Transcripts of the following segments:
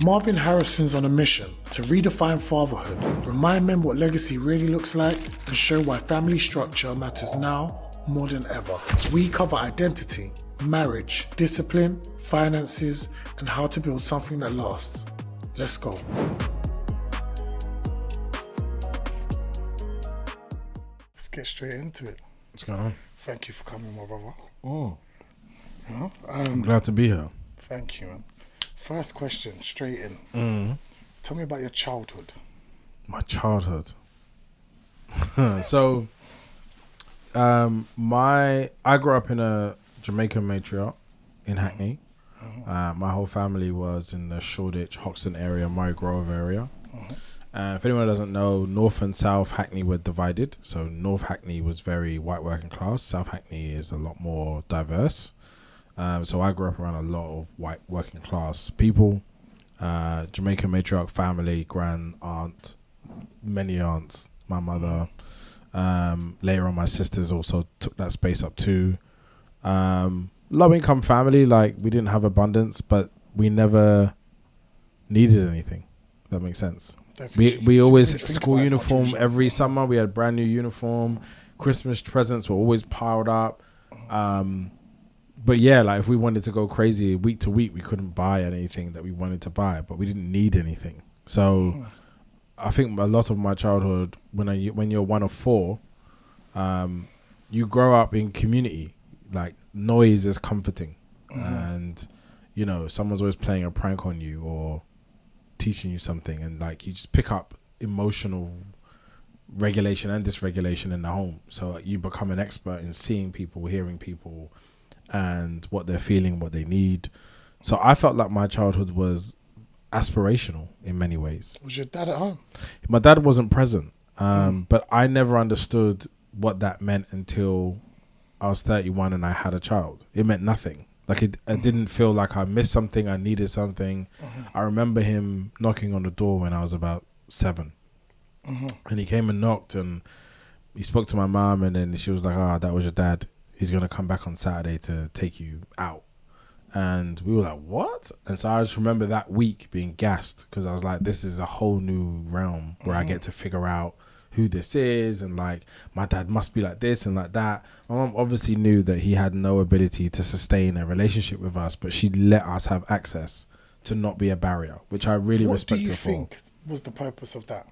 Marvyn Harrison's on a mission to redefine fatherhood, remind men what legacy really looks like, and show why family structure matters now more than ever. We cover identity, marriage, discipline, finances, and how to build something that lasts. Let's go. Let's get straight into it. What's going on? Thank you for coming, my brother. Oh, You know, I'm glad to be here. Thank you, man. First question, straight in. Tell me about your childhood. My childhood. So, I grew up in a Jamaican matriarch in Hackney. My whole family was in the Shoreditch, Hoxton area, Murray Grove area. If anyone doesn't know, North and South Hackney were divided. So North Hackney was very white working class. South Hackney is a lot more diverse. So I grew up around a lot of white working class people. Jamaican matriarch family, grand aunt, many aunts, my mother. Later on, my sisters also took that space up too. Low income family, like we didn't have abundance, but we never needed anything. That makes sense. We always school uniform every summer. We had brand new uniform. Christmas presents were always piled up. But yeah, like if we wanted to go crazy week to week, we couldn't buy anything that we wanted to buy, but we didn't need anything. So I think a lot of my childhood, when you're one of four, you grow up in community. Like noise is comforting, and you know someone's always playing a prank on you or teaching you something, and like you just pick up emotional regulation and dysregulation in the home. So you become an expert in seeing people, hearing people, and what they're feeling, what they need. So I felt like my childhood was aspirational in many ways. Was your dad at home? My dad wasn't present, but I never understood what that meant until I was 31 and I had a child. It meant nothing. Like I didn't feel like I missed something, I needed something. I remember him knocking on the door when I was about 7. And he came and knocked and he spoke to my mom, and then she was like, that was your dad. He's going to come back on Saturday to take you out. And we were like, what? And so I just remember that week being gassed because I was like, this is a whole new realm where I get to figure out who this is, and like my dad must be like this and like that. My mom obviously knew that he had no ability to sustain a relationship with us, but she let us have access to not be a barrier, which I really respect her for. What do you think was the purpose of that?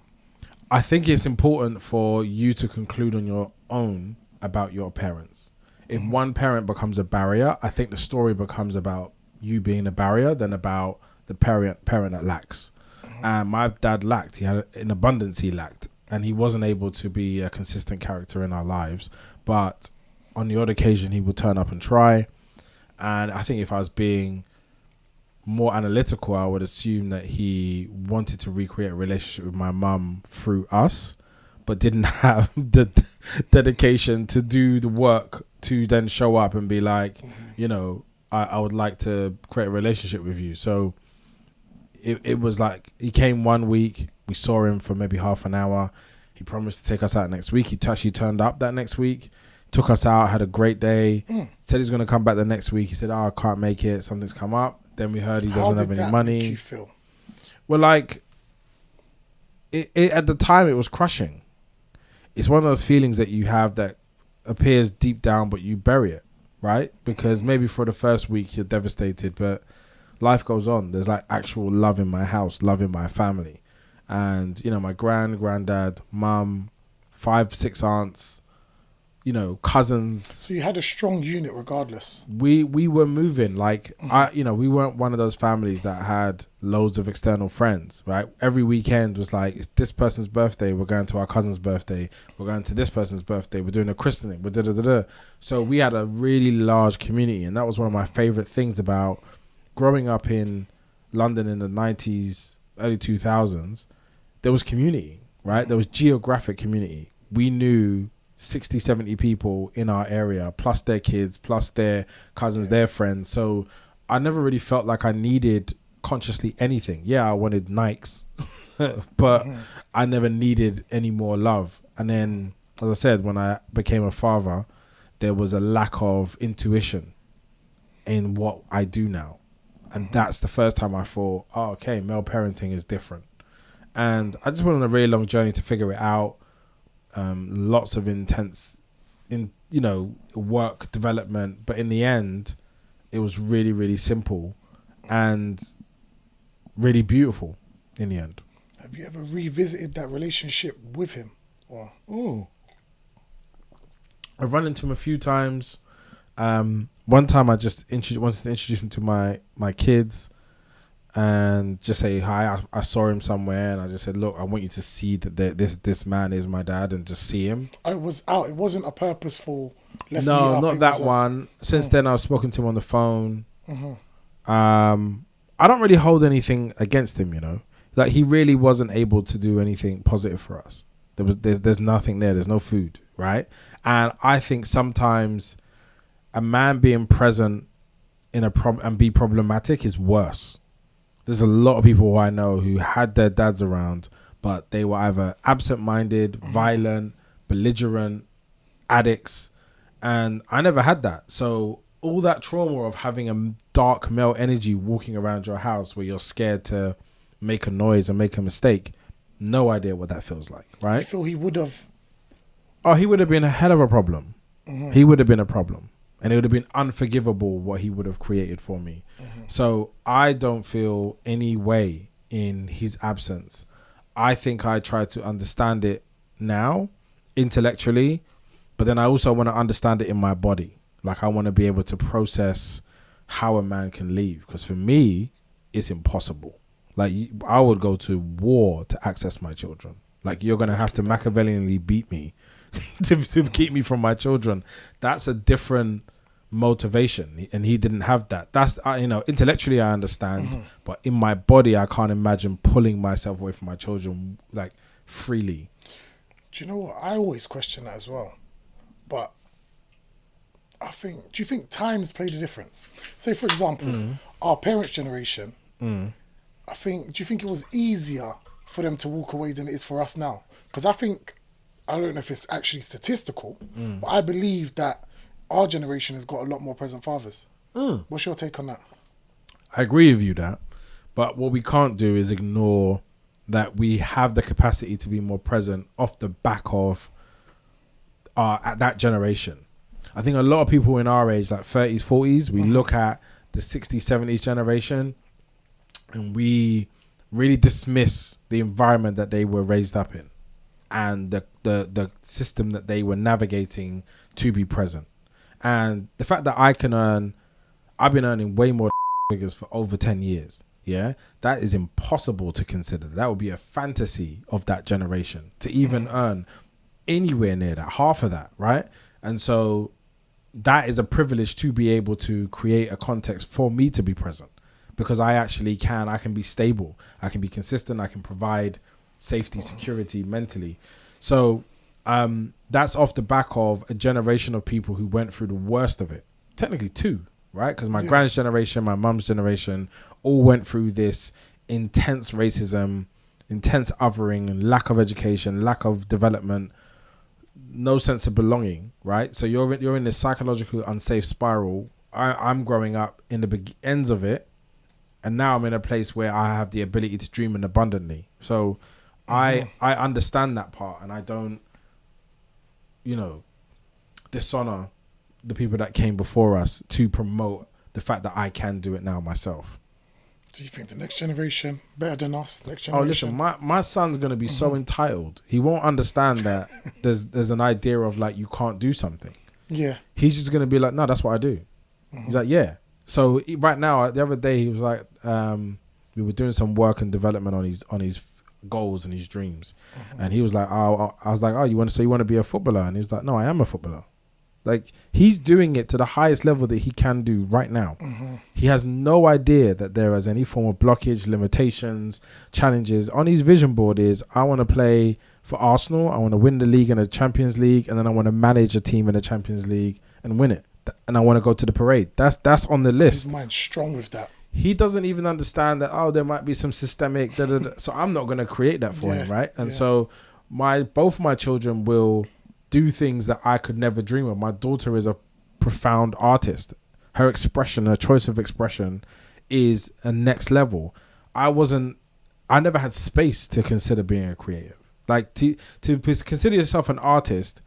I think it's important for you to conclude on your own about your parents. If one parent becomes a barrier, I think the story becomes about you being a barrier than about the parent that lacks. And my dad lacked. He had in abundance. He lacked, and he wasn't able to be a consistent character in our lives. But on the odd occasion, he would turn up and try. And I think if I was being more analytical, I would assume that he wanted to recreate a relationship with my mum through us, but didn't have the dedication to do the work to then show up and be like, you know, I would like to create a relationship with you. So it was like he came one week, we saw him for maybe half an hour. He promised to take us out next week. He actually turned up that next week, took us out, had a great day, said he's going to come back the next week. He said, I can't make it. Something's come up. Then we heard he doesn't have any money. How did that make you feel? Well, like, it at the time, it was crushing. It's one of those feelings that you have that appears deep down, but you bury it, right? Because maybe for the first week, you're devastated, but life goes on. There's like actual love in my house, love in my family. And, you know, my granddad, mum, 5, 6 aunts, you know, cousins. So you had a strong unit regardless. We were moving. Like, we weren't one of those families that had loads of external friends, right? Every weekend was like, it's this person's birthday. We're going to our cousin's birthday. We're going to this person's birthday. We're doing a christening. We're da-da-da-da. So we had a really large community. And that was one of my favorite things about growing up in London in the 90s, early 2000s. There was community, right? There was geographic community. We knew 60, 70 people in our area, plus their kids, plus their cousins, their friends. So I never really felt like I needed consciously anything. Yeah, I wanted Nikes, but I never needed any more love. And then, as I said, when I became a father, there was a lack of intuition in what I do now. And that's the first time I thought, oh, okay, male parenting is different. And I just went on a really long journey to figure it out. Lots of intense, work development. But in the end, it was really, really simple and really beautiful in the end. Have you ever revisited that relationship with him? Or? I've run into him a few times. One time I just wanted to introduce him to my kids and just say hi. I saw him somewhere and I just said, look, I want you to see that this man is my dad, and just see him. It was out. It wasn't a purposeful. Let's no, meet up. not that one. Since then, I've spoken to him on the phone. Mm-hmm. I don't really hold anything against him, Like, he really wasn't able to do anything positive for us. There's nothing there. There's no food, right? And I think sometimes a man being present in and be problematic is worse. There's a lot of people who I know who had their dads around, but they were either absent-minded, violent, belligerent, addicts, and I never had that. So all that trauma of having a dark male energy walking around your house where you're scared to make a noise and make a mistake, no idea what that feels like, right? You feel he would have? Oh, he would have been a hell of a problem. Mm-hmm. He would have been a problem. And it would have been unforgivable what he would have created for me. Mm-hmm. So I don't feel any way in his absence. I think I try to understand it now, intellectually, but then I also want to understand it in my body. Like, I want to be able to process how a man can leave. Because for me, it's impossible. Like, I would go to war to access my children. Like, you're going to have to Machiavellianly beat me to keep me from my children. That's a different motivation, and he didn't have that. That's intellectually I understand, but in my body I can't imagine pulling myself away from my children like freely. Do you know what? I always question that as well, but do you think times played a difference? Say, for example, our parents' generation, do you think it was easier for them to walk away than it is for us now? Because I don't know if it's actually statistical, but I believe that our generation has got a lot more present fathers. What's your take on that? I agree with you that, but what we can't do is ignore that we have the capacity to be more present off the back of at that generation. I think a lot of people in our age, like 30s, 40s, we look at the 60s, 70s generation and we really dismiss the environment that they were raised up in and the system that they were navigating to be present. And the fact that I've been earning way more figures for over 10 years. Yeah, that is impossible to consider. That would be a fantasy of that generation to even earn anywhere near that, half of that, right? And so that is a privilege to be able to create a context for me to be present, because I can be stable, I can be consistent, I can provide safety, security mentally. So that's off the back of a generation of people who went through the worst of it. Technically two, right? Because my grand's generation, my mum's generation all went through this intense racism, intense othering, lack of education, lack of development, no sense of belonging, right? So you're in this psychological unsafe spiral. I'm growing up in the ends of it, and now I'm in a place where I have the ability to dream abundantly. So I understand that part, and I don't, dishonor the people that came before us to promote the fact that I can do it now myself. Do you think the next generation better than us? Oh, listen, my son's going to be so entitled. He won't understand that there's an idea of like, you can't do something. Yeah. He's just going to be like, no, that's what I do. He's like, yeah. So right now, the other day, he was like, we were doing some work and development on his goals and his dreams. And he was like, I was like, you want to be a footballer? And he was like, no, I am a footballer. Like, he's doing it to the highest level that he can do right now. He has no idea that there is any form of blockage, limitations, challenges. On his vision board is, I want to play for Arsenal, I want to win the league and the Champions League, and then I want to manage a team in the Champions League and win it. And I want to go to the parade. That's on the list. His mind's strong with that. He doesn't even understand that, there might be some systemic, so I'm not going to create that for him, right? And so both my children will do things that I could never dream of. My daughter is a profound artist. Her expression, her choice of expression is a next level. I never had space to consider being a creative. Like to consider yourself an artist,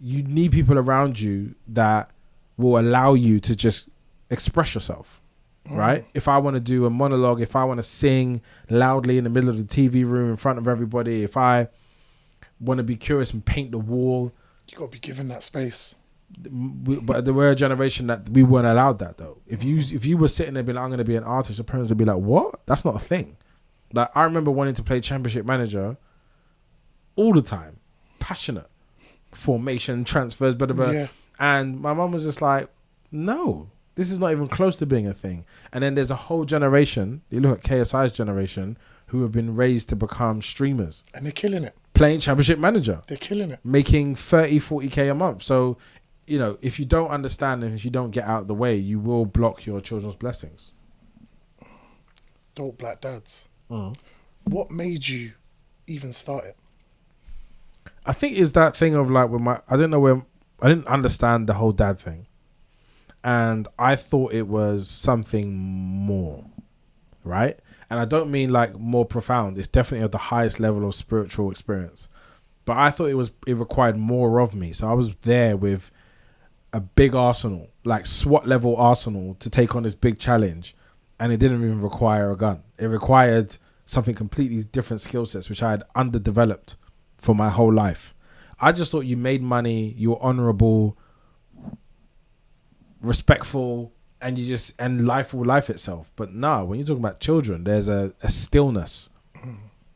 you need people around you that will allow you to just express yourself, right? If I want to do a monologue, if I want to sing loudly in the middle of the TV room in front of everybody, if I want to be curious and paint the wall, you got to be given that space. But there were a generation that we weren't allowed that though. If you were sitting there being like, I'm going to be an artist, your parents would be like, what? That's not a thing. Like I remember wanting to play Championship Manager all the time, passionate, formation, transfers, blah, blah, blah. Yeah. And my mum was just like, no, this is not even close to being a thing. And then there's a whole generation, you look at KSI's generation, who have been raised to become streamers. And they're killing it. Playing Championship Manager. They're killing it. Making 30, 40K a month. So, you know, if you don't understand and if you don't get out of the way, you will block your children's blessings. Dope black dads. What made you even start it? I think it's that thing of like, I didn't understand the whole dad thing. And I thought it was something more, right? And I don't mean like more profound. It's definitely at the highest level of spiritual experience. But I thought it required more of me. So I was there with a big arsenal, like SWAT level arsenal to take on this big challenge. And it didn't even require a gun. It required something completely different skill sets, which I had underdeveloped for my whole life. I just thought you made money, you were honorable, respectful, and life will life itself. But no, when you're talking about children, there's a stillness.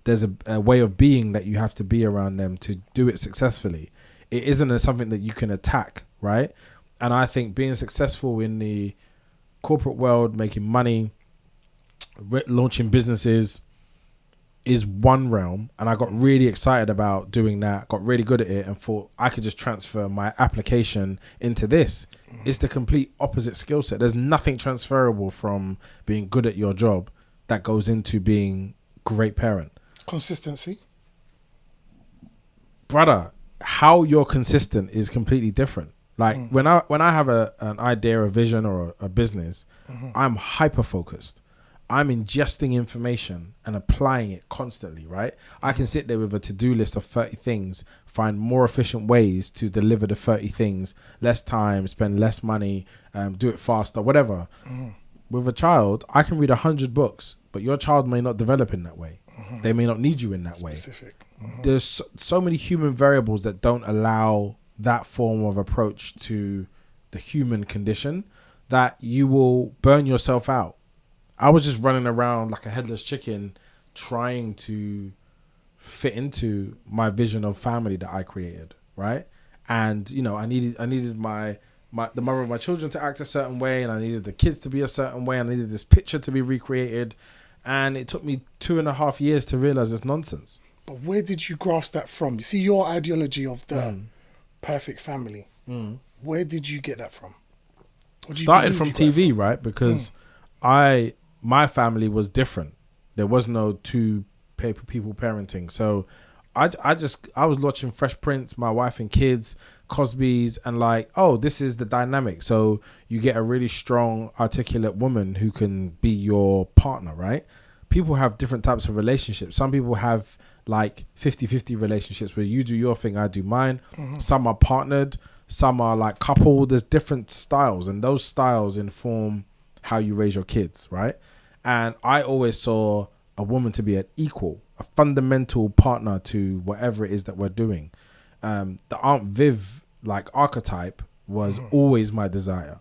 There's a way of being that you have to be around them to do it successfully. It isn't something that you can attack, right? And I think being successful in the corporate world, making money, launching businesses is one realm. And I got really excited about doing that, got really good at it, and thought I could just transfer my application into this. It's the complete opposite skill set. There's nothing transferable from being good at your job that goes into being a great parent. Consistency. Brother, how you're consistent is completely different. Like when I have an idea, a vision, or a business, I'm hyper focused. I'm ingesting information and applying it constantly, right? I can sit there with a to-do list of 30 things, find more efficient ways to deliver the 30 things, less time, spend less money, do it faster, whatever. With a child, I can read 100 books, but your child may not develop in that way. They may not need you in that Specific. way. There's so many human variables that don't allow that form of approach to the human condition that you will burn yourself out. I was just running around like a headless chicken trying to fit into my vision of family that I created, right? And, you know, I needed the mother of my children to act a certain way, and I needed the kids to be a certain way, and I needed this picture to be recreated. And it took me 2.5 years to realize it's nonsense. But where did you grasp that from? You see, your ideology of the perfect family, where did you get that from? Started from TV, right? Because my family was different. There was no two people parenting. So I was watching Fresh Prince, my wife and kids, Cosby's, and like, oh, this is the dynamic. So you get a really strong, articulate woman who can be your partner, right? People have different types of relationships. Some people have like 50-50 relationships where you do your thing, I do mine. Some are partnered, some are like coupled. There's different styles, and those styles inform how you raise your kids, right? And I always saw a woman to be an equal, a fundamental partner to whatever it is that we're doing. The Aunt Viv like archetype was always my desire.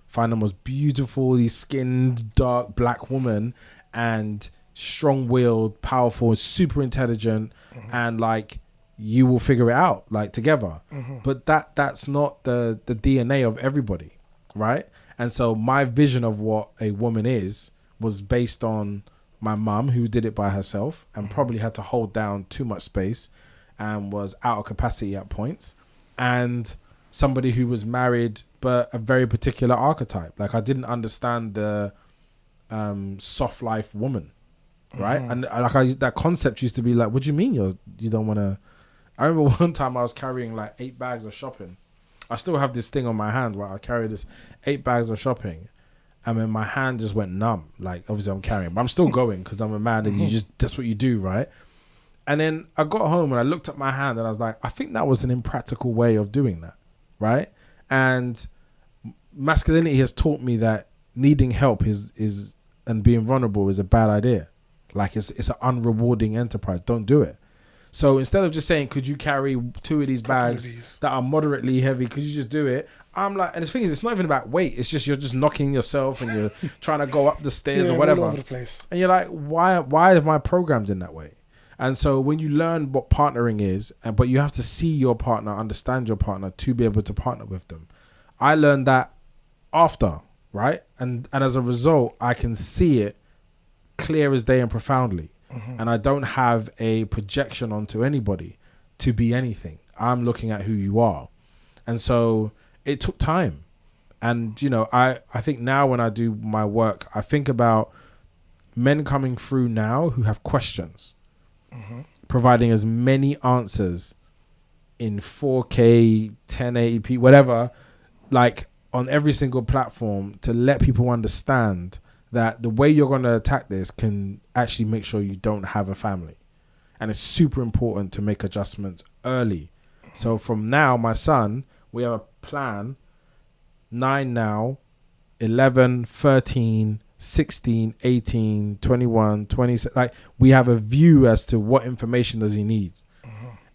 Find the most beautifully skinned, dark black woman, and strong-willed, powerful, super intelligent, and like you will figure it out like together. But that's not the DNA of everybody, right? And so my vision of what a woman is was based on my mum, who did it by herself and probably had to hold down too much space and was out of capacity at points, and somebody who was married but a very particular archetype. Like I didn't understand the soft life woman, right? And that concept used to be like, what do you mean you don't want to? I remember one time I was carrying like 8 bags of shopping. I still have this thing on my hand where I carry this 8 bags of shopping, And then my hand just went numb. Like, obviously I'm carrying, but I'm still going because I'm a man and that's what you do, right? And then I got home and I looked at my hand and I was like, I think that was an impractical way of doing that, right? And masculinity has taught me that needing help is and being vulnerable is a bad idea. Like, it's an unrewarding enterprise. Don't do it. So instead of just saying, could you carry 2 of these bags that are moderately heavy? Could you just do it? I'm like, and the thing is, it's not even about weight. It's just, you're just knocking yourself and you're trying to go up the stairs or whatever. All over the place. And you're like, why are my programs in that way? And so when you learn what partnering is, but you have to see your partner, understand your partner to be able to partner with them. I learned that after, right? And as a result, I can see it clear as day and profoundly. And I don't have a projection onto anybody to be anything. I'm looking at who you are. And so it took time. And, you know, I think now when I do my work, I think about men coming through now who have questions, providing as many answers in 4K, 1080p, whatever, like on every single platform to let people understand that the way you're going to attack this can actually make sure you don't have a family. And it's super important to make adjustments early. So from now, my son, we have a plan, 9 now, 11, 13, 16, 18, 21, 20. Like, we have a view as to what information does he need.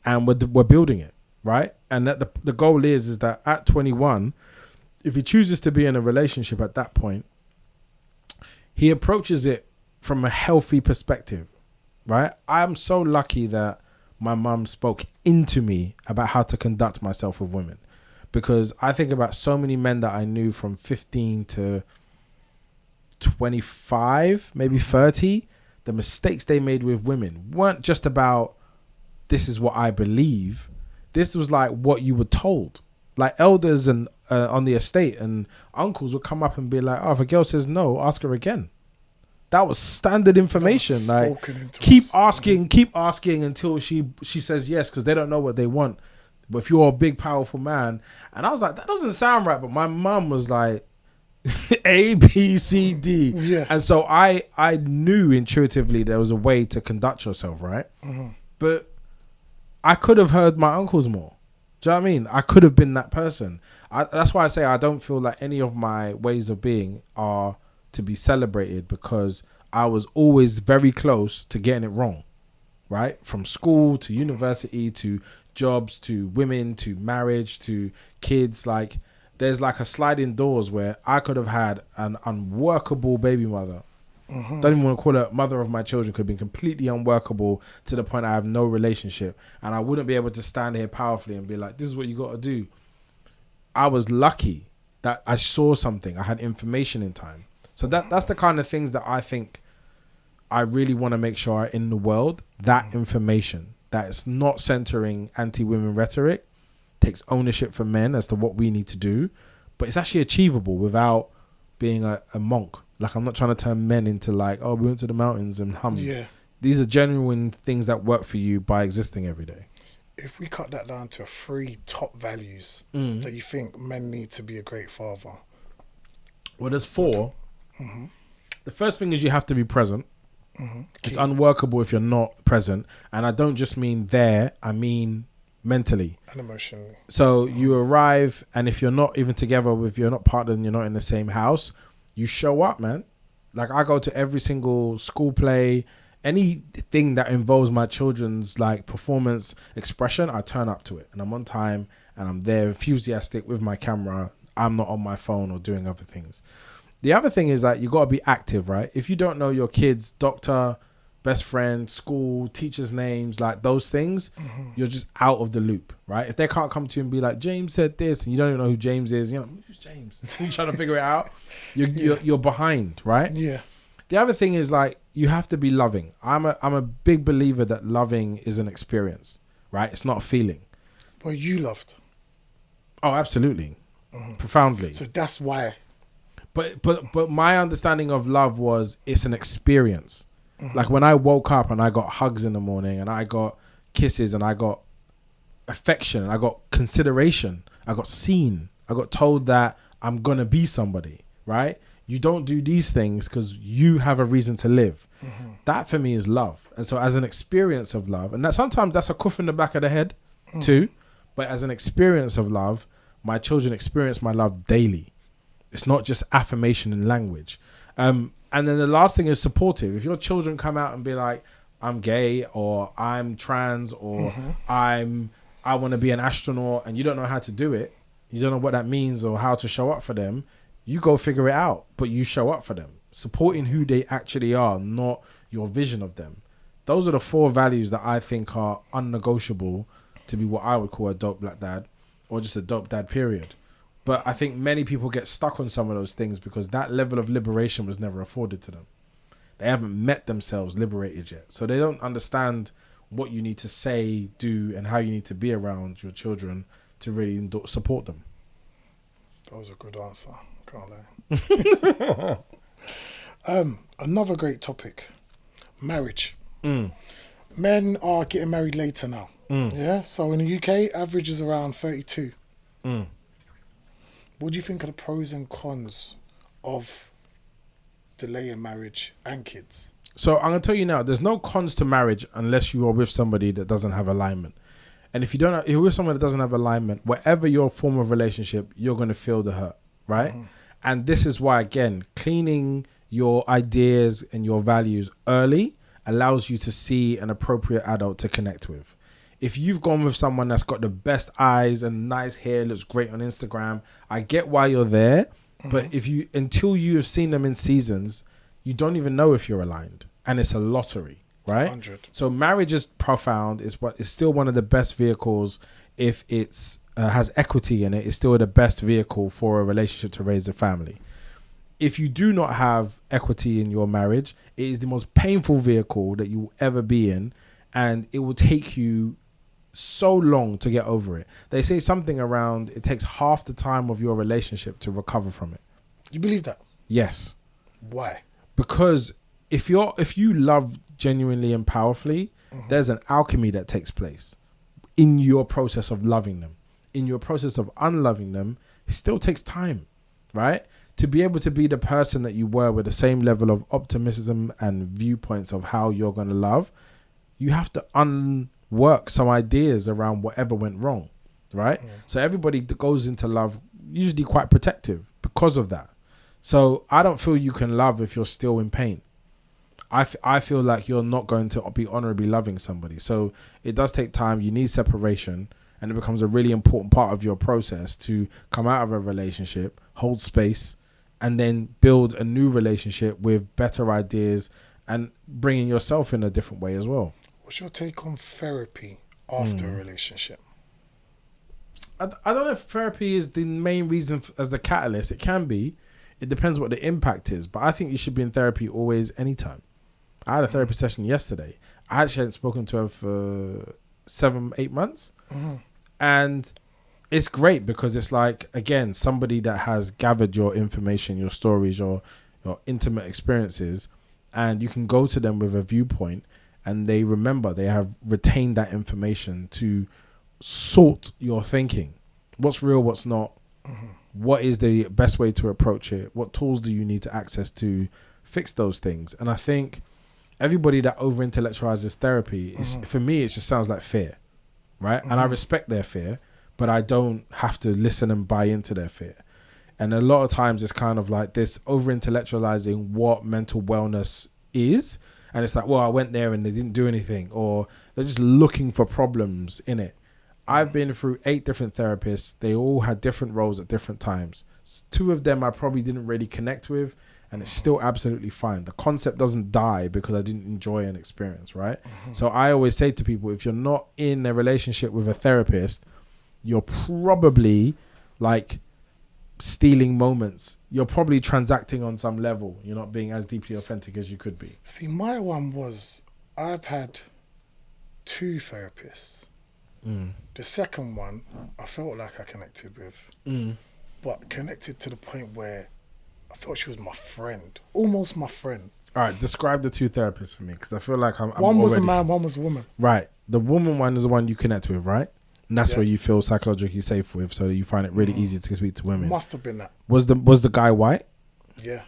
And we're building it, right? And that the goal is that at 21, if he chooses to be in a relationship at that point, he approaches it from a healthy perspective, right? I'm so lucky that my mum spoke into me about how to conduct myself with women, because I think about so many men that I knew from 15 to 25, maybe 30, the mistakes they made with women weren't just about, this is what I believe. This was like what you were told. Like elders and on the estate and uncles would come up and be like, oh, if a girl says no, ask her again. That was standard information. Like, keep asking until she says yes, because they don't know what they want. But if you're a big, powerful man, and I was like, that doesn't sound right. But my mum was like, A, B, C, D. Yeah. And so I knew intuitively there was a way to conduct yourself, right? But I could have heard my uncles more. Do you know what I mean? I could have been that person. That's why I say I don't feel like any of my ways of being are to be celebrated, because I was always very close to getting it wrong, right? From school to university to jobs to women to marriage to kids. Like, there's like a sliding doors where I could have had an unworkable baby mother. Don't even want to call her mother of my children. Could have been completely unworkable to the point I have no relationship, and I wouldn't be able to stand here powerfully and be like, this is what you got to do. I was lucky that I saw something. I had information in time. So that's the kind of things that I think I really want to make sure are in the world. That information, that it's not centering anti-women rhetoric, takes ownership for men as to what we need to do, but it's actually achievable without being a monk. Like, I'm not trying to turn men into like, oh, we went to the mountains and hummed. Yeah. These are genuine things that work for you by existing every day. If we cut that down to 3 top values that you think men need to be a great father. Well, there's 4. The first thing is you have to be present. It's unworkable if you're not present. And I don't just mean there, I mean mentally and emotionally. So you arrive, and if you're not even together, if you're not partnered and you're not in the same house, you show up, man. Like, I go to every single school play, anything that involves my children's like performance expression, I turn up to it, and I'm on time, and I'm there enthusiastic with my camera. I'm not on my phone or doing other things. The other thing is that you got to be active, right? If you don't know your kid's doctor, best friend, school, teachers' names, like those things, you're just out of the loop, right? If they can't come to you and be like, James said this, and you don't even know who James is, you know, who's James? You're trying to figure it out. You're behind, right? Yeah. The other thing is, like, you have to be loving. I'm a big believer that loving is an experience, right? It's not a feeling. Well, you loved. Oh, absolutely. Profoundly. So that's why. But my understanding of love was, it's an experience. Like, when I woke up and I got hugs in the morning, and I got kisses, and I got affection, and I got consideration, I got seen, I got told that I'm gonna be somebody, right? You don't do these things because you have a reason to live. That for me is love. And so as an experience of love, and that sometimes that's a cuff in the back of the head too, but as an experience of love, my children experience my love daily. It's not just affirmation and language. And then the last thing is supportive. If your children come out and be like, I'm gay, or I'm trans, or I want to be an astronaut, and you don't know how to do it, you don't know what that means or how to show up for them, you go figure it out, but you show up for them, supporting who they actually are, not your vision of them. Those are the 4 values that I think are unnegotiable to be what I would call a dope black dad, or just a dope dad, period. But I think many people get stuck on some of those things because that level of liberation was never afforded to them. They haven't met themselves liberated yet. So they don't understand what you need to say, do, and how you need to be around your children to really support them. That was a good answer. Can't lie. Another great topic, marriage. Men are getting married later now. Yeah, so in the UK, average is around 32. What do you think are the pros and cons of delaying marriage and kids? So I'm going to tell you now, there's no cons to marriage unless you are with somebody that doesn't have alignment. And if you're with someone that doesn't have alignment, whatever your form of relationship, you're going to feel the hurt, right? And this is why, again, cleaning your ideas and your values early allows you to see an appropriate adult to connect with. If you've gone with someone that's got the best eyes and nice hair, looks great on Instagram, I get why you're there. But until you have seen them in seasons, you don't even know if you're aligned. And it's a lottery, right? 100. So marriage is profound. It's still one of the best vehicles. If it's has equity in it, it's still the best vehicle for a relationship to raise a family. If you do not have equity in your marriage, it is the most painful vehicle that you will ever be in. And it will take you so long to get over it. They say something around it takes half the time of your relationship to recover from it. You believe that? Yes. Why? Because if you love genuinely and powerfully, there's an alchemy that takes place in your process of loving them. In your process of unloving them, it still takes time, right? To be able to be the person that you were with the same level of optimism and viewpoints of how you're going to love, you have to unwork some ideas around whatever went wrong, right? So everybody that goes into love usually quite protective because of that. So I don't feel you can love if you're still in pain. I feel like you're not going to be honorably loving somebody. So it does take time. You need separation, and it becomes a really important part of your process to come out of a relationship, hold space, and then build a new relationship with better ideas and bringing yourself in a different way as well. What's your take on therapy after a relationship? I don't know if therapy is the main reason as the catalyst. It can be. It depends what the impact is. But I think you should be in therapy always, anytime. I had a therapy session yesterday. I actually hadn't spoken to her for 7-8 months. And it's great because it's like, again, somebody that has gathered your information, your stories, your intimate experiences, and you can go to them with a viewpoint and they remember, they have retained that information to sort your thinking. What's real, what's not? What is the best way to approach it? What tools do you need to access to fix those things? And I think everybody that over-intellectualizes therapy, for me, it just sounds like fear, right? And I respect their fear, but I don't have to listen and buy into their fear. And a lot of times it's kind of like this over-intellectualizing what mental wellness is. And it's like, well, I went there and they didn't do anything, or they're just looking for problems in it. I've been through 8 different therapists. They all had different roles at different times. 2 of them I probably didn't really connect with, and it's still absolutely fine. The concept doesn't die because I didn't enjoy an experience, right? So I always say to people, if you're not in a relationship with a therapist, you're probably like stealing moments. You're probably transacting on some level. You're not being as deeply authentic as you could be. See, my one was, I've had 2 therapists. The second one, I felt like I connected with, but connected to the point where I felt she was my friend, almost my friend. All right, describe the 2 therapists for me, because I feel like I'm one was already... a man, one was a woman. Right. The woman one is the one you connect with, right? And that's where you feel psychologically safe with, so that you find it really easy to speak to women. Must have been that. Was the guy white? Yeah.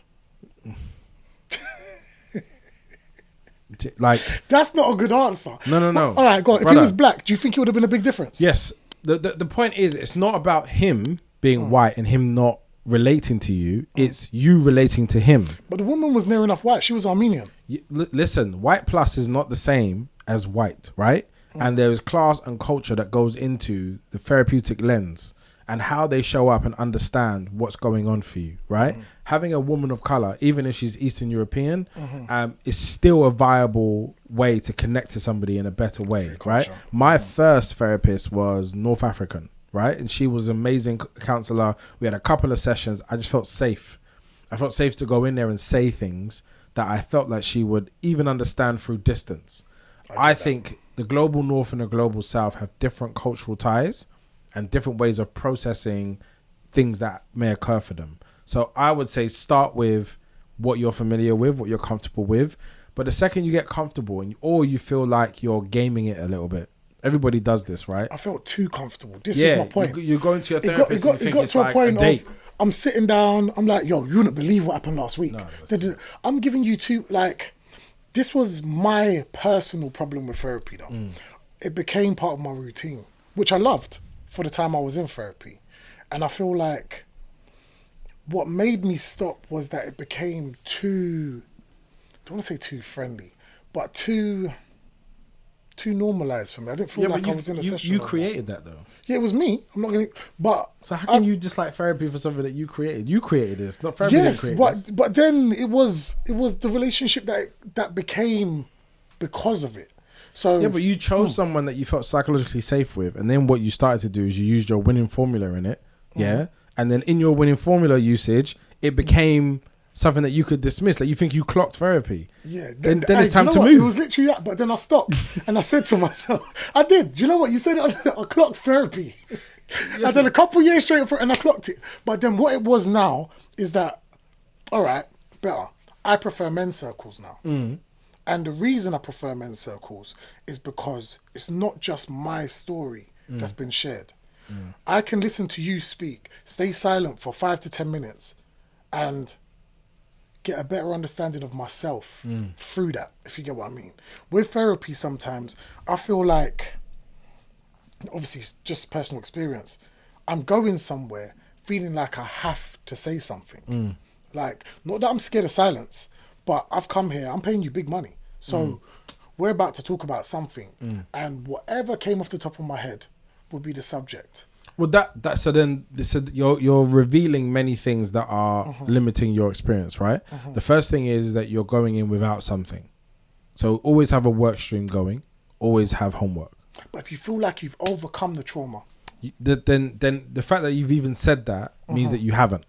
Like, That's not a good answer. No. All right, go on. If he Brother. was black, do you think it would have been a big difference? yes, the point is, it's not about him being white and him not relating to you. It's you relating to him. But the woman was near enough white. She was Armenian. Listen, white plus is not the same as white, right? And there is class and culture that goes into the therapeutic lens and how they show up and understand what's going on for you, right? Having a woman of color, even if she's Eastern European, is still a viable way to connect to somebody in a better way, right? My first therapist was North African, right? And she was an amazing counselor. We had a couple of sessions. I just felt safe. I felt safe to go in there and say things that I felt like she would even understand through distance. I think the global North and the global South have different cultural ties and different ways of processing things that may occur for them. So I would say start with what you're familiar with, what you're comfortable with. But the second you get comfortable or you feel like you're gaming it a little bit, everybody does this, right? I felt too comfortable. This is my point. You go into your therapist and you think it's to a like point a date. of I'm sitting down. I'm like, yo, you wouldn't believe what happened last week. I'm giving you two, like, this was my personal problem with therapy, though. It became part of my routine, which I loved for the time I was in therapy. And I feel like what made me stop was that it became too, I don't want to say too friendly, but too normalized for me. I didn't feel like I was in a session. You created that though. Yeah, it was me. I'm not going to, but... So how can you dislike therapy for something that you created? You created this, not therapy that created this. But then it was the relationship that became because of it. So yeah, but you chose someone that you felt psychologically safe with, and then what you started to do is you used your winning formula in it, and then in your winning formula usage, it became something that you could dismiss. Like you think you clocked therapy. Yeah. Then it's time to move. move. It was literally that, but then I stopped and I said to myself, I did. Do you know what? You said I clocked therapy. And then a couple years straight for it and I clocked it. But then what it was now is that, all right, better. I prefer men's circles now. And the reason I prefer men's circles is because it's not just my story that's been shared. I can listen to you speak, stay silent for 5 to 10 minutes and get a better understanding of myself through that, if you get what I mean. With therapy sometimes, I feel like, obviously it's just personal experience, I'm going somewhere feeling like I have to say something. Like, not that I'm scared of silence, but I've come here, I'm paying you big money. So we're about to talk about something and whatever came off the top of my head would be the subject. Well, so you're revealing many things that are limiting your experience, right? The first thing is that you're going in without something. So always have a work stream going, always have homework. But if you feel like you've overcome the trauma, then the fact that you've even said that means that you haven't,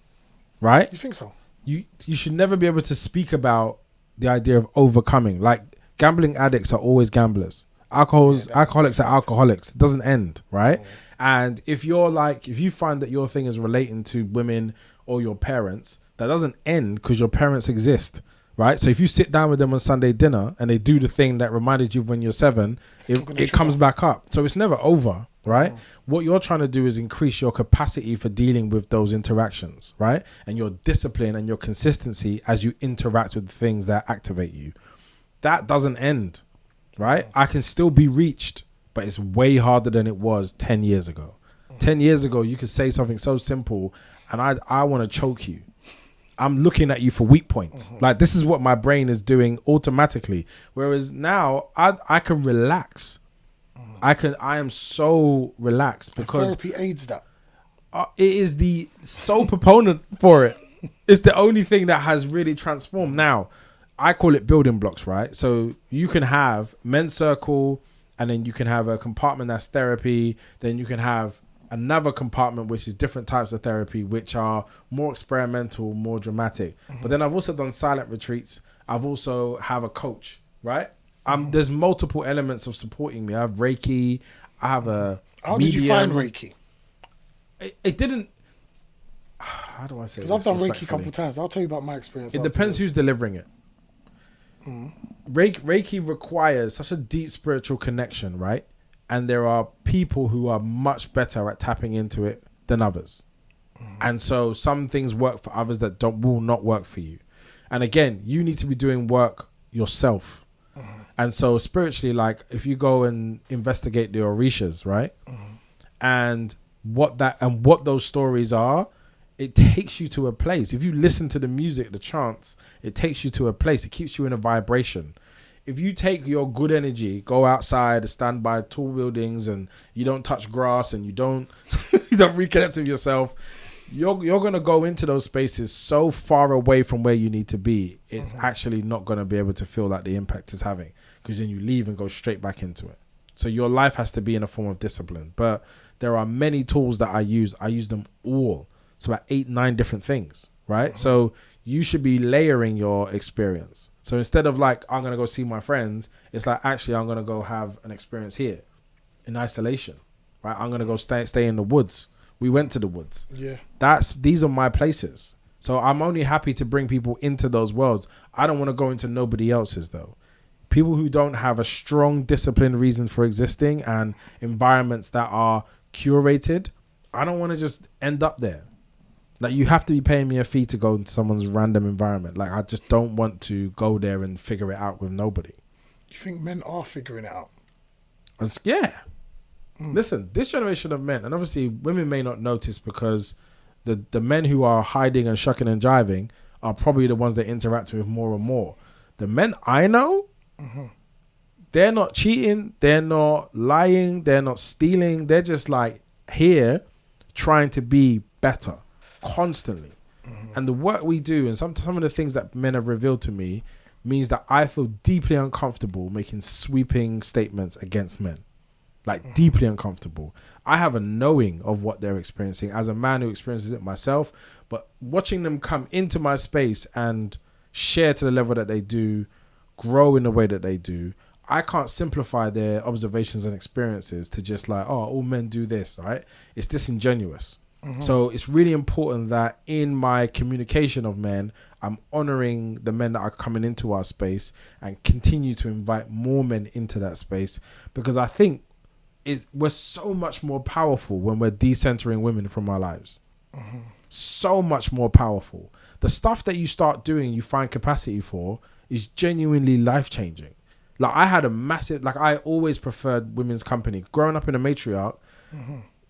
right? You think so? You should never be able to speak about the idea of overcoming. Like gambling addicts are always gamblers. Alcoholics are alcoholics. It doesn't end, right? And if you find that your thing is relating to women or your parents, that doesn't end because your parents exist, right? So if you sit down with them on Sunday dinner and they do the thing that reminded you of when you're 7, it comes back up. So it's never over, right? What you're trying to do is increase your capacity for dealing with those interactions, right? And your discipline and your consistency as you interact with the things that activate you. That doesn't end, right? I can still be reached, but it's way harder than it was 10 years ago. 10 years ago, you could say something so simple and I want to choke you. I'm looking at you for weak points. Like this is what my brain is doing automatically. Whereas now I can relax. I am so relaxed because therapy aids that. It is the sole proponent for it. It's the only thing that has really transformed. Now, I call it building blocks, right? So you can have men's circle, and then you can have a compartment that's therapy. Then you can have another compartment, which is different types of therapy, which are more experimental, more dramatic. But then I've also done silent retreats. I've also have a coach, right? There's multiple elements of supporting me. I have Reiki. I have a How medium. did you find Reiki? It didn't... How do I say this? Because I've done Reiki a couple of times. I'll tell you about my experience. It depends who's delivering it. Reiki requires such a deep spiritual connection, right? And there are people who are much better at tapping into it than others. And so some things work for others that will not work for you. And again, you need to be doing work yourself. And so spiritually, like if you go and investigate the Orishas, right? And what those stories are, it takes you to a place. If you listen to the music, the chants, it takes you to a place. It keeps you in a vibration. If you take your good energy, go outside, stand by tall buildings, and you don't touch grass, and you don't reconnect with yourself, you're gonna go into those spaces so far away from where you need to be. It's actually not gonna be able to feel like the impact it's having, because then you leave and go straight back into it. So your life has to be in a form of discipline. But there are many tools that I use. I use them all. It's about 8-9 different things, right? So you should be layering your experience. So instead of like, I'm going to go see my friends, it's like, actually, I'm going to go have an experience here in isolation, right? I'm going to go stay in the woods. We went to the woods. Yeah. These are my places. So I'm only happy to bring people into those worlds. I don't want to go into nobody else's though. People who don't have a strong disciplined reason for existing and environments that are curated, I don't want to just end up there. Like, you have to be paying me a fee to go into someone's random environment. Like, I just don't want to go there and figure it out with nobody. You think men are figuring it out? Yeah. Listen, this generation of men, and obviously women may not notice because the men who are hiding and shucking and jiving are probably the ones that interact with more and more. The men I know, they're not cheating, they're not lying, they're not stealing. They're just like here trying to be better constantly. And the work we do and some of the things that men have revealed to me means that I feel deeply uncomfortable making sweeping statements against men. Like deeply uncomfortable. I have a knowing of what they're experiencing as a man who experiences it myself, but watching them come into my space and share to the level that they do, grow in the way that they do, I can't simplify their observations and experiences to just like, oh, all men do this, right? It's disingenuous. So it's really important that in my communication of men, I'm honoring the men that are coming into our space and continue to invite more men into that space, because I think we're so much more powerful when we're decentering women from our lives. So much more powerful. The stuff that you start doing, you find capacity for, is genuinely life-changing. Like, I had a massive, like, I always preferred women's company. Growing up in a matriarch,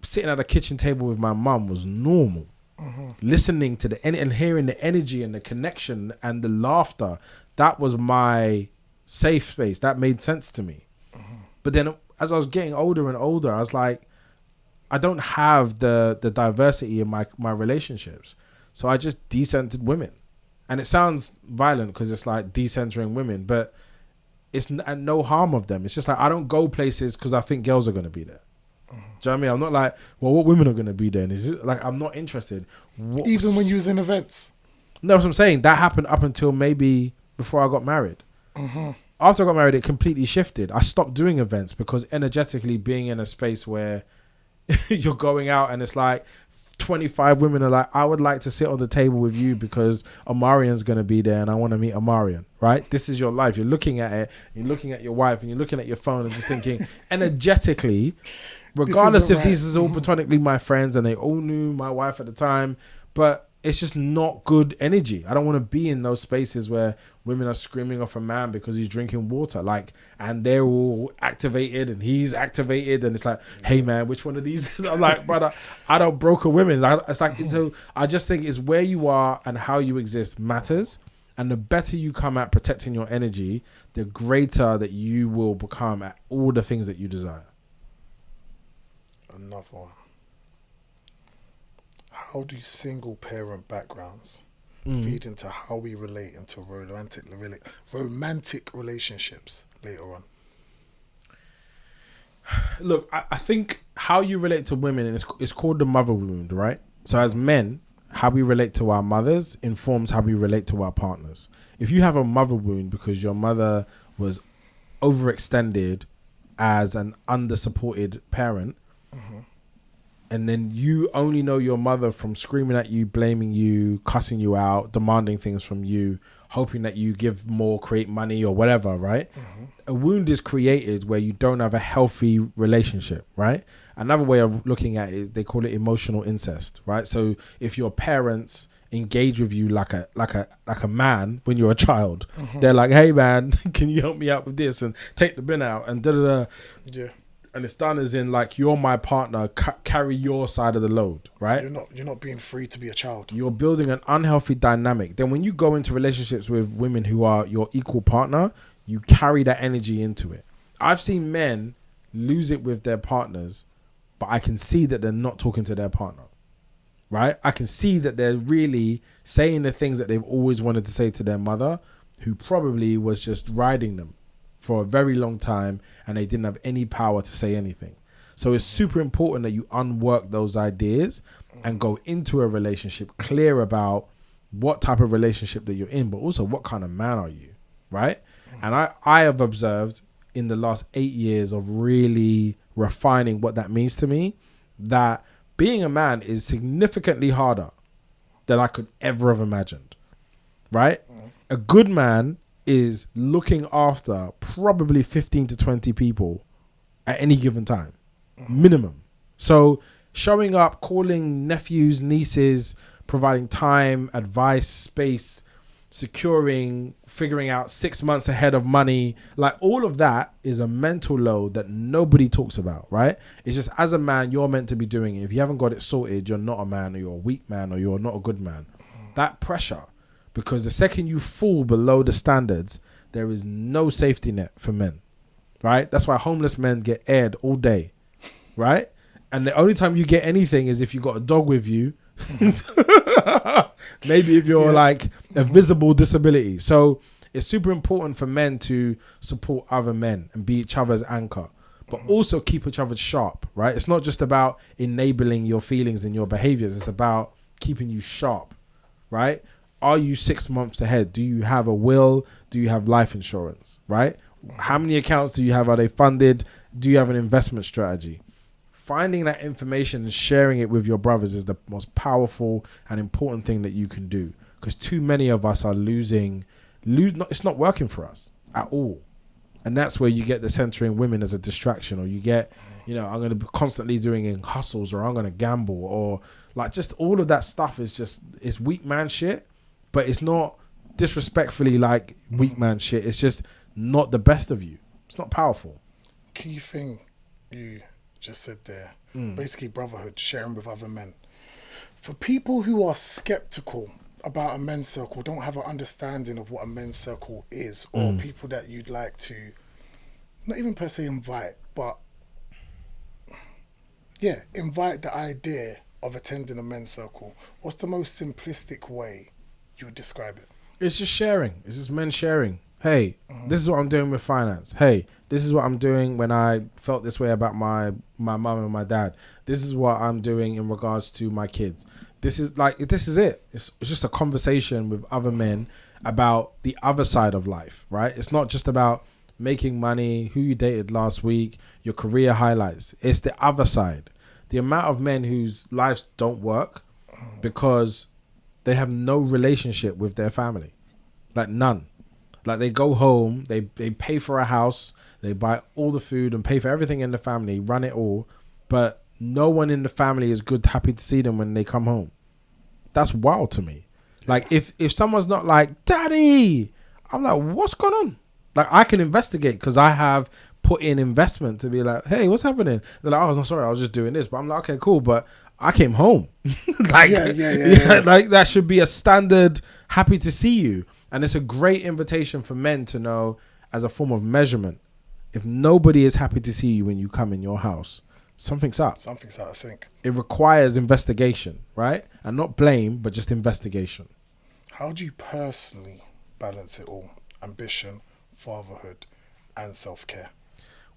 sitting at a kitchen table with my mum was normal. Listening to and hearing the energy and the connection and the laughter, that was my safe space. That made sense to me. But then as I was getting older and older, I was like, I don't have the diversity in my relationships. So I just decentered women. And it sounds violent because it's like decentering women, but it's no harm of them. It's just like, I don't go places because I think girls are going to be there. Do you know what I mean? I'm not like, well, what women are going to be there? And is it like, I'm not interested. Even when you was in events? No, that's what I'm saying. That happened up until maybe before I got married. After I got married, it completely shifted. I stopped doing events because energetically being in a space where you're going out and it's like 25 women are like, I would like to sit on the table with you because Omarian's going to be there and I want to meet Omarian, right? This is your life. You're looking at it, you're looking at your wife and you're looking at your phone and just thinking energetically, regardless if these are all platonically my friends and they all knew my wife at the time, but it's just not good energy. I don't want to be in those spaces where women are screaming off a man because he's drinking water, like, and they're all activated and he's activated and it's like, hey man, which one of these? I'm like, brother, I don't broker women. It's like, so I just think it's where you are and how you exist matters. And the better you come at protecting your energy, the greater that you will become at all the things that you desire. Another one. How do single parent backgrounds feed into how we relate into romantic relationships later on? Look, I think how you relate to women is called the mother wound, right? So as men, how we relate to our mothers informs how we relate to our partners. If you have a mother wound because your mother was overextended as an under-supported parent, and then you only know your mother from screaming at you, blaming you, cussing you out, demanding things from you, hoping that you give more, create money or whatever, right? A wound is created where you don't have a healthy relationship, right? Another way of looking at it, they call it emotional incest, right? So if your parents engage with you like a man when you're a child. They're like, hey man, can you help me out with this and take the bin out and da-da-da. Yeah. And it's done as in like, you're my partner, carry your side of the load, right? You're not being free to be a child. You're building an unhealthy dynamic. Then when you go into relationships with women who are your equal partner, you carry that energy into it. I've seen men lose it with their partners, but I can see that they're not talking to their partner, right? I can see that they're really saying the things that they've always wanted to say to their mother, who probably was just riding them for a very long time, and they didn't have any power to say anything. So it's super important that you unwork those ideas and go into a relationship clear about what type of relationship that you're in, but also what kind of man are you, right? And I have observed in the last 8 years of really refining what that means to me, that being a man is significantly harder than I could ever have imagined, right? A good man is looking after probably 15 to 20 people at any given time, minimum. So showing up, calling nephews, nieces, providing time, advice, space, securing, figuring out 6 months ahead of money, like all of that is a mental load that nobody talks about, right? It's just, as a man, you're meant to be doing it. If you haven't got it sorted, you're not a man, or you're a weak man, or you're not a good man. That pressure, because the second you fall below the standards, there is no safety net for men, right? That's why homeless men get aired all day, right? And the only time you get anything is if you got a dog with you. Maybe if you're like a visible disability. So it's super important for men to support other men and be each other's anchor, but also keep each other sharp, right? It's not just about enabling your feelings and your behaviors. It's about keeping you sharp, right? Are you 6 months ahead? Do you have a will? Do you have life insurance, right? How many accounts do you have? Are they funded? Do you have an investment strategy? Finding that information and sharing it with your brothers is the most powerful and important thing that you can do, because too many of us are it's not working for us at all. And that's where you get the centering women as a distraction, or you get, I'm going to be constantly doing hustles, or I'm going to gamble, or like just all of that stuff is just, it's weak man shit, but it's not disrespectfully like weak man shit. It's just not the best of you. It's not powerful. Key thing you just said there, basically brotherhood, sharing with other men. For people who are skeptical about a men's circle, don't have an understanding of what a men's circle is, or people that you'd like to, not even per se invite, but invite the idea of attending a men's circle, what's the most simplistic way you would describe it? It's just sharing. It's just men sharing. Hey, this is what I'm doing with finance. Hey, this is what I'm doing when I felt this way about my mum and my dad. This is what I'm doing in regards to my kids. This is it. It's just a conversation with other men about the other side of life, right? It's not just about making money, who you dated last week, your career highlights. It's the other side. The amount of men whose lives don't work because they have no relationship with their family. Like none. Like they go home, they pay for a house, they buy all the food and pay for everything in the family, run it all, but no one in the family is happy to see them when they come home. That's wild to me. Like if someone's not like, Daddy, I'm like, what's going on? Like I can investigate because I have put in investment to be like, hey, what's happening? They're like, oh, no, sorry, I was just doing this. But I'm like, okay, cool, but I came home. Like, yeah, like that should be a standard happy to see you. And it's a great invitation for men to know, as a form of measurement, if nobody is happy to see you when you come in your house, something's up. Something's out of sync. It requires investigation, right? And not blame, but just investigation. How do you personally balance it all? Ambition, fatherhood, and self-care?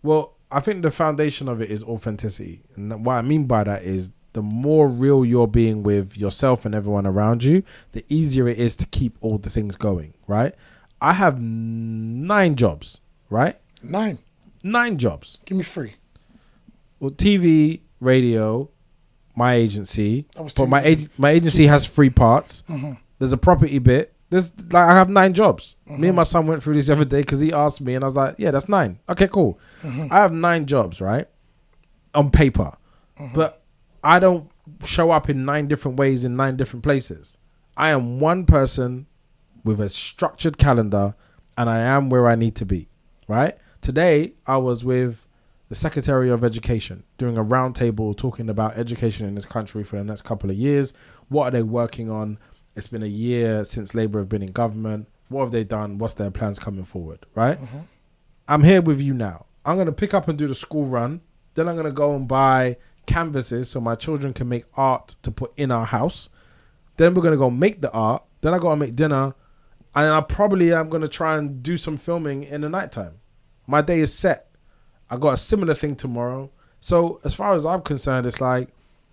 Well, I think the foundation of it is authenticity. And what I mean by that is the more real you're being with yourself and everyone around you, the easier it is to keep all the things going, right? I have 9 jobs, right? 9 jobs. Give me 3. Well, TV, radio, my agency. But my agency has 3 parts. Mm-hmm. There's a property bit. I have 9 jobs. Mm-hmm. Me and my son went through this the other day because he asked me and I was like, yeah, that's 9. Okay, cool. Mm-hmm. I have 9 jobs, right? On paper. Mm-hmm. But I don't show up in 9 different ways in 9 different places. I am one person with a structured calendar, and I am where I need to be, right? Today, I was with the Secretary of Education doing a roundtable talking about education in this country for the next couple of years. What are they working on? It's been a year since Labour have been in government. What have they done? What's their plans coming forward, right? I'm here with you now. I'm going to pick up and do the school run. Then I'm going to go and buy canvases so my children can make art to put in our house. Then we're going to go make the art. Then I got to make dinner. And I probably am going to try and do some filming in the nighttime. My day is set. I got a similar thing tomorrow. So as far as I'm concerned, it's like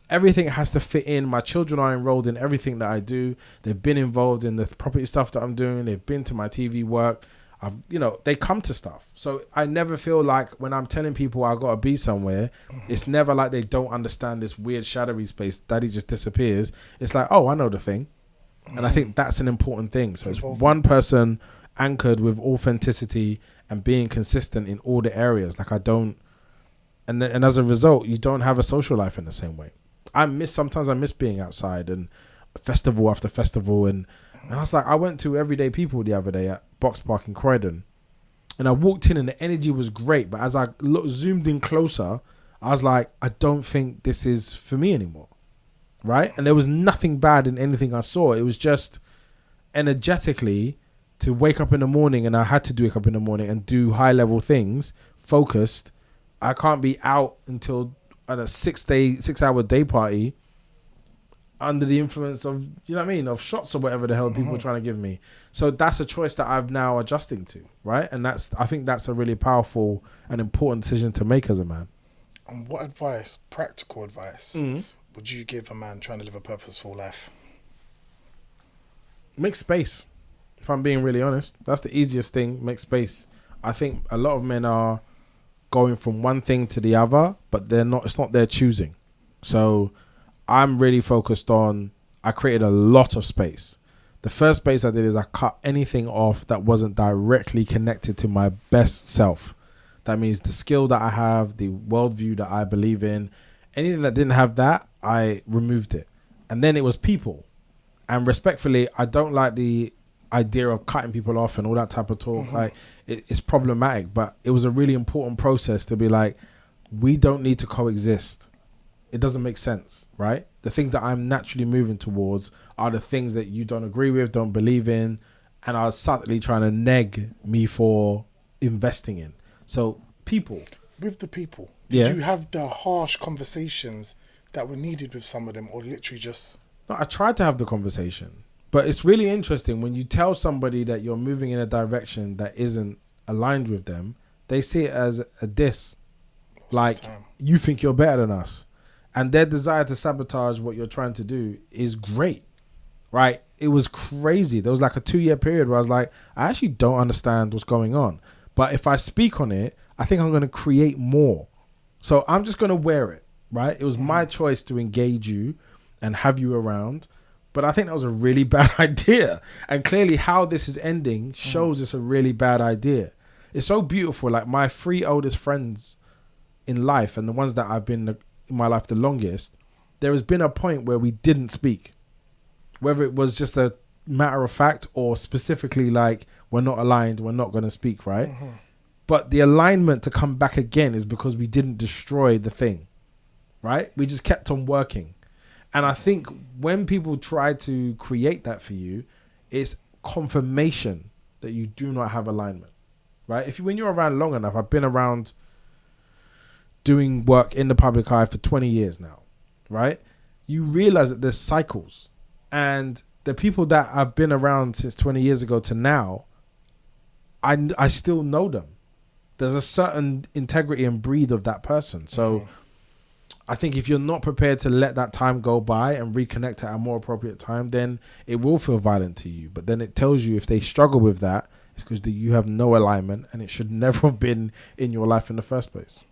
everything has to fit in. My children are enrolled in everything that I do. They've been involved in the property stuff that I'm doing. They've been to my TV work. They come to stuff. So I never feel like when I'm telling people I got to be somewhere, it's never like they don't understand this weird shadowy space. Daddy just disappears. It's like, oh, I know the thing. And I think that's an important thing. So it's one person anchored with authenticity and being consistent in all the areas. Like and as a result, you don't have a social life in the same way. Sometimes I miss being outside and festival after festival. And I was like, I went to Everyday People the other day at Box Park in Croydon. And I walked in and the energy was great. But as I zoomed in closer, I was like, I don't think this is for me anymore. Right? And there was nothing bad in anything I saw. It was just energetically to wake up in the morning, and I had to wake up in the morning and do high level things, focused. I can't be out until at a 6 hour day party under the influence of, of shots or whatever the hell people are trying to give me. So that's a choice that I'm now adjusting to, right? And I think that's a really powerful and important decision to make as a man. And what practical advice, would you give a man trying to live a purposeful life? Make space. If I'm being really honest, that's the easiest thing. Make space. I think a lot of men are going from one thing to the other, but it's not their choosing. So I'm really focused on, I created a lot of space. The first space I did is I cut anything off that wasn't directly connected to my best self. That means the skill that I have, the worldview that I believe in, anything that didn't have that, I removed it. And then it was people. And respectfully, I don't like the idea of cutting people off and all that type of talk. Like it's problematic, but it was a really important process to be like, we don't need to coexist. It doesn't make sense, right? The things that I'm naturally moving towards are the things that you don't agree with, don't believe in, and are subtly trying to neg me for investing in. So people. With the people, did you have the harsh conversations that were needed with some of them, or literally just... No, I tried to have the conversation. But it's really interesting when you tell somebody that you're moving in a direction that isn't aligned with them, they see it as a diss. Like, you think you're better than us. And their desire to sabotage what you're trying to do is great, right? It was crazy. There was like a 2-year period where I was like, I actually don't understand what's going on. But if I speak on it, I think I'm going to create more. So I'm just going to wear it, right? It was my choice to engage you and have you around. But I think that was a really bad idea. And clearly how this is ending shows it's a really bad idea. It's so beautiful. Like my 3 oldest friends in life and the ones that I've been in my life the longest, there has been a point where we didn't speak. Whether it was just a matter of fact or specifically like we're not aligned, we're not going to speak, right? But the alignment to come back again is because we didn't destroy the thing, right? We just kept on working. And I think when people try to create that for you, it's confirmation that you do not have alignment, right? When you're around long enough, I've been around doing work in the public eye for 20 years now, right? You realize that there's cycles, and the people that I've been around since 20 years ago to now, I still know them. There's a certain integrity and breed of that person. So I think if you're not prepared to let that time go by and reconnect at a more appropriate time, then it will feel violent to you. But then it tells you if they struggle with that, it's because you have no alignment and it should never have been in your life in the first place.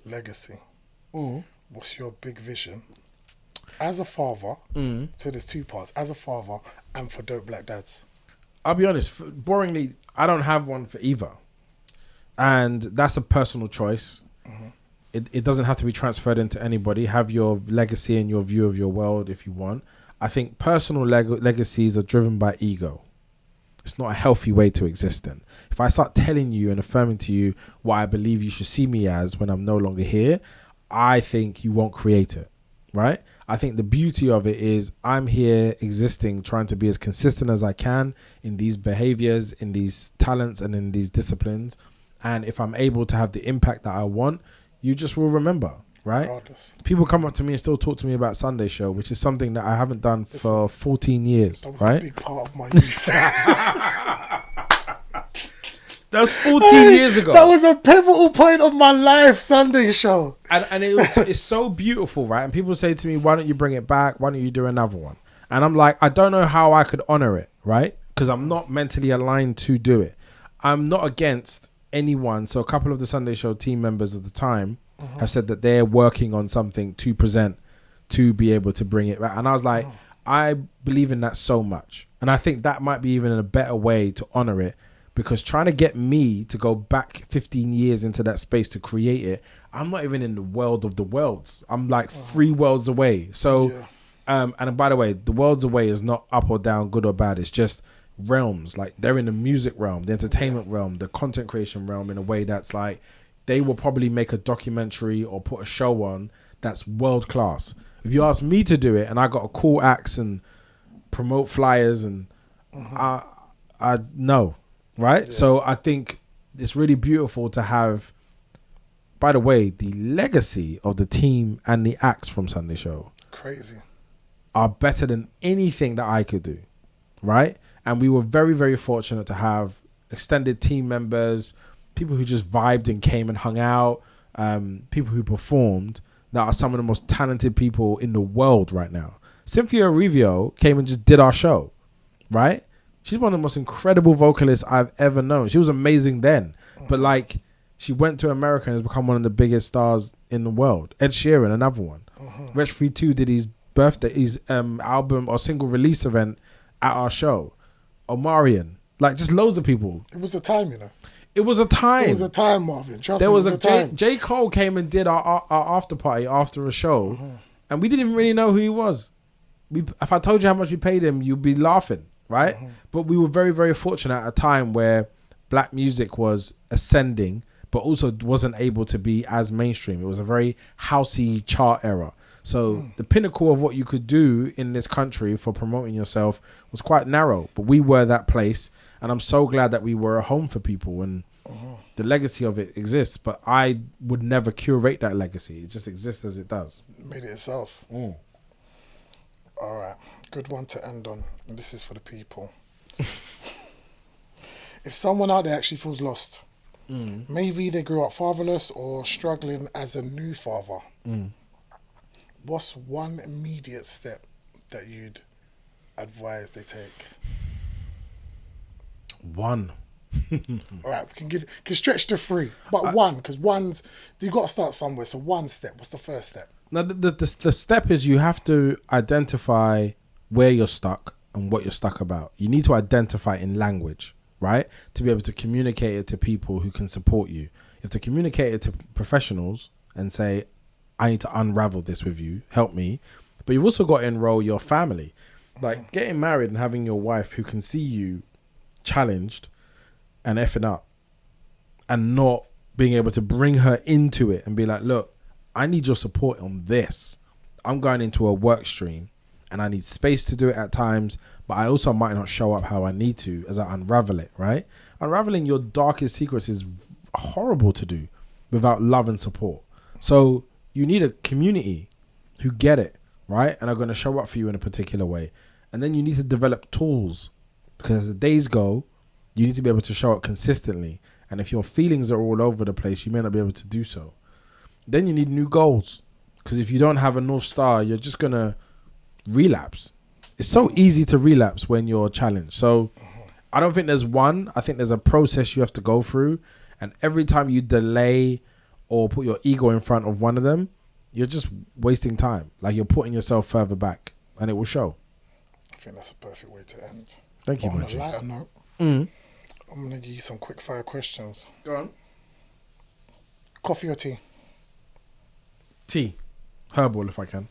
Legacy. What's your big vision? As a father, so there's 2 parts. As a father and for dope black dads. I'll be honest, boringly, I don't have one for either. And that's a personal choice. It doesn't have to be transferred into anybody. Have your legacy and your view of your world if you want. I think personal legacies are driven by ego. It's not a healthy way to exist then. If I start telling you and affirming to you what I believe you should see me as when I'm no longer here, I think you won't create it, right? I think the beauty of it is I'm here existing, trying to be as consistent as I can in these behaviors, in these talents, and in these disciplines. And if I'm able to have the impact that I want, you just will remember, right? Regardless. People come up to me and still talk to me about Sunday Show, which is something that I haven't done for 14 years, that was right? a big part of my youth. That's 14 years ago. That was a pivotal point of my life, Sunday Show. And it's so beautiful, right? And people say to me, why don't you bring it back? Why don't you do another one? And I'm like, I don't know how I could honor it, right? Because I'm not mentally aligned to do it. I'm not against anyone. So a couple of the Sunday Show team members of the time have said that they're working on something to present, to be able to bring it back. And I was like, I believe in that so much. And I think that might be even a better way to honor it. Because trying to get me to go back 15 years into that space to create it, I'm not even in the world of the worlds. I'm like 3 worlds away. So, and by the way, the worlds away is not up or down, good or bad. It's just realms. Like they're in the music realm, the entertainment realm, the content creation realm in a way that's like, they will probably make a documentary or put a show on that's world class. If you ask me to do it and I got a cool acts and promote flyers and I know. Right? Yeah. So I think it's really beautiful to have, by the way, the legacy of the team and the acts from Sunday Show. Crazy. Are better than anything that I could do. Right? And we were very, very fortunate to have extended team members, people who just vibed and came and hung out, people who performed that are some of the most talented people in the world right now. Cynthia Rivio came and just did our show. Right? She's one of the most incredible vocalists I've ever known. She was amazing then. But like, she went to America and has become one of the biggest stars in the world. Ed Sheeran, another one. Rich Free 2 did his album or single release event at our show. Omarion. Like, just loads of people. It was a time, you know. It was a time. It was a time, Marvin. Trust me, there was a time. J. Cole came and did our after party after a show. And we didn't even really know who he was. If I told you how much we paid him, you'd be laughing. Right? But we were very, very fortunate at a time where black music was ascending, but also wasn't able to be as mainstream. It was a very housey chart era. So the pinnacle of what you could do in this country for promoting yourself was quite narrow, but we were that place. And I'm so glad that we were a home for people and the legacy of it exists, but I would never curate that legacy. It just exists as it does. It made it itself. All right. Good one to end on. And this is for the people. If someone out there actually feels lost, maybe they grew up fatherless or struggling as a new father, what's one immediate step that you'd advise they take? One. All right, we can stretch to 3, but one, because you got to start somewhere. So one step. What's the first step? Now, the step is you have to identify where you're stuck and what you're stuck about. You need to identify in language, right? To be able to communicate it to people who can support you. You have to communicate it to professionals and say, I need to unravel this with you. Help me. But you've also got to enroll your family. Like getting married and having your wife who can see you challenged and effing up and not being able to bring her into it and be like, look, I need your support on this. I'm going into a work stream and I need space to do it at times, but I also might not show up how I need to as I unravel it, right? Unraveling your darkest secrets is horrible to do without love and support. So you need a community who get it, right? And are going to show up for you in a particular way. And then you need to develop tools, because as the days go, you need to be able to show up consistently. And if your feelings are all over the place, you may not be able to do so. Then you need new goals, because if you don't have a North Star, you're just going to relapse. It's so easy to relapse when you're challenged. So I don't think there's one. I think there's a process you have to go through. And every time you delay or put your ego in front of one of them, you're just wasting time. Like you're putting yourself further back, and it will show. I think that's a perfect way to end. Thank you, on Magic. a lighter note, I'm going to give you some quick fire questions. Go on. Coffee or tea? Tea. Herbal if I can.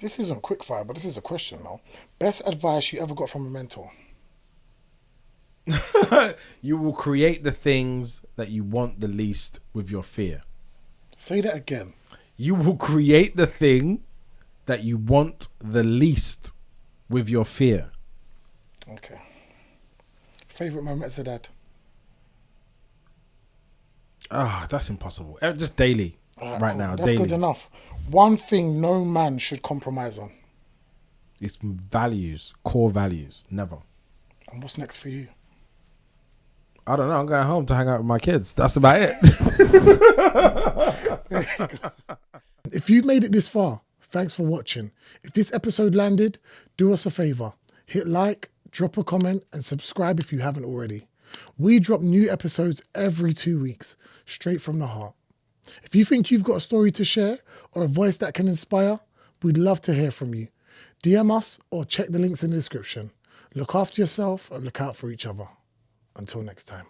This isn't quickfire, but this is a question now. Best advice you ever got from a mentor? You will create the things that you want the least with your fear. Say that again. You will create the thing that you want the least with your fear. Okay. Favorite moment as a dad? That's impossible. Just daily. Right cool. now. That's daily. good enough. One thing no man should compromise on. It's values, core values. Never. And what's next for you? I don't know. I'm going home to hang out with my kids. That's about it. If you've made it this far, thanks for watching. If this episode landed, do us a favor. Hit like, drop a comment, and subscribe if you haven't already. We drop new episodes every 2 weeks, straight from the heart. If you think you've got a story to share or a voice that can inspire, we'd love to hear from you. DM us or check the links in the description. Look after yourself and look out for each other. Until next time.